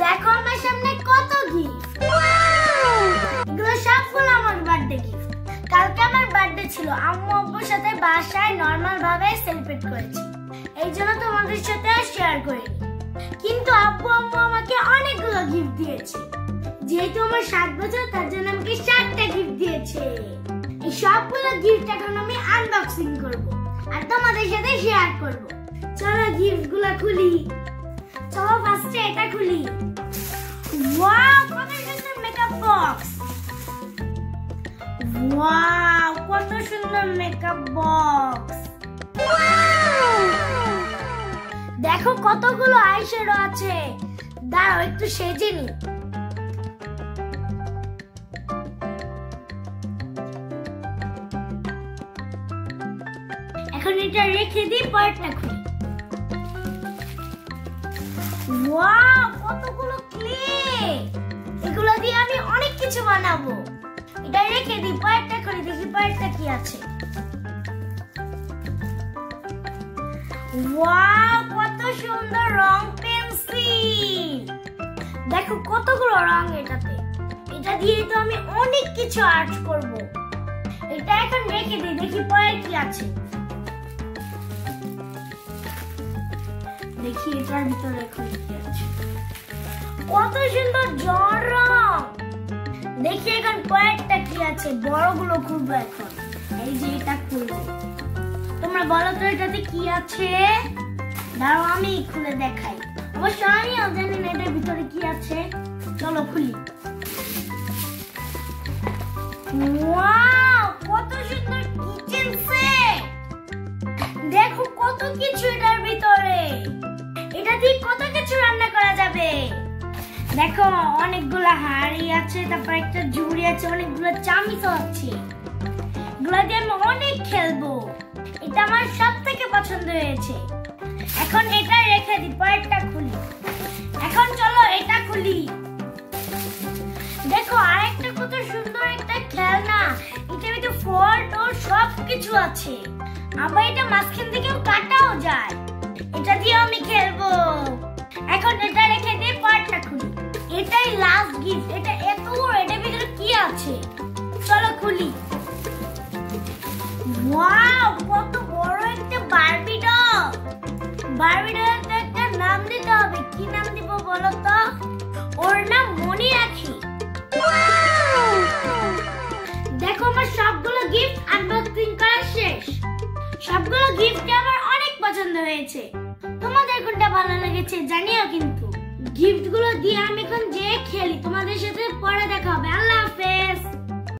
দেখো আমার সামনে কত গিফট। এগুলো সবগুলো আমার বার্থডে গিফট। কালকে আমার বার্থডে ছিল, আম্মু আব্বুর সাথে বাসায় নরমাল ভাবে সেলিব্রেট করেছি, এই জন্য তোমাদের সাথে শেয়ার করিনি। কিন্তু আব্বু আম্মু আমাকে অনেকগুলো গিফট দিয়েছে। যেহেতু আমার 7 বছর, তার জন্য আমাকে 7টা গিফট দিয়েছে। এই সবগুলো গিফট এখন আমি আনবক্সিং করব আর তোমাদের সাথে শেয়ার করব। চলো গিফটগুলো খুলি। চলো ফার্স্টে এটা খুলি। ওয়াও, কত সুন্দর মেকআপ বক্স। ওয়াও, কত সুন্দর মেকআপ বক্স। দেখো কতগুলো আইশ্যাডো আছে। দাঁড়াও একটু সেজে নি। এখন এটা রেখে দিই, পরেরটা খুলি। ওয়াও, কতগুলো ক্লে। এগুলো দিয়ে আমি অনেক কিছু বানাবো। এটা রেখে দিই, পরেরটা খুলি, দেখি পরেরটা কি আছে। ওয়াও, কত সুন্দর রং পেন্সিল। দেখো কতগুলো রং এটাতে। এটা দিয়ে তো আমি অনেক কিছু আর্ট করব। এটা এখন রেখে দিই, দেখি পরে কি আছে। দেখি এটার ভিতরে এখন কি আছে। কত সুন্দর জল রং। দেখি এখন পরেরটা কি আছে। বড়গুলো খুলবো এখন। এই যে এটা খুলবো। তোমরা বলো তো এটাতে কি আছে। দাঁড়াও আমি খুলে দেখাই। অবশ্য আমিও জানি না এটার ভিতরে কি আছে। চলো খুলি। ওয়াও, কত সুন্দর কিচেন সেট। দেখো কত কিছু এটার ভিতরে। এটা দিয়ে কত কিছু রান্না করা যাবে। দেখো অনেকগুলো হাঁড়ি আছে, তারপর একটা ঝুড়ি আছে, অনেকগুলো চামচও আছে। এগুলো দিয়ে আমি অনেক খেলবো। এটা আমার সবথেকে পছন্দ হয়েছে। এখন এটা রেখে দিই, পরেরটা খুলি। এখন চলো এটা খুলি। দেখো আরেকটা কত সুন্দর একটা খেলনা। এটার ভিতরে ফল টোল সবকিছু আছে। আবার এটা মাঝখান থেকেও কাটাও যায়। এটা দিয়ে আমি খেলবো। এখন এটা রেখে দিই, পরেরটা খুলি। এটাই লাস্ট গিফট। এটা এত বড়, এটার ভিতরে কি আছে। চলো খুলি। ওয়াও, কত বড় একটা বারবি ডল। বারবি ডলটা একটা নাম দিতে হবে। কি নাম দিব বলো তো। ওর নাম মনি রাখি। দেখো আমার সবগুলো গিফট আনবক্সিং করা শেষ। সবগুলো গিফট আমার অনেক পছন্দ হয়েছে। তোমাদের কোনটা ভালো লেগেছে জানিও কিন্তু। গিফট গুলো দিয়ে আমি এখন যে খেলি। তোমাদের সাথে পরে দেখা হবে।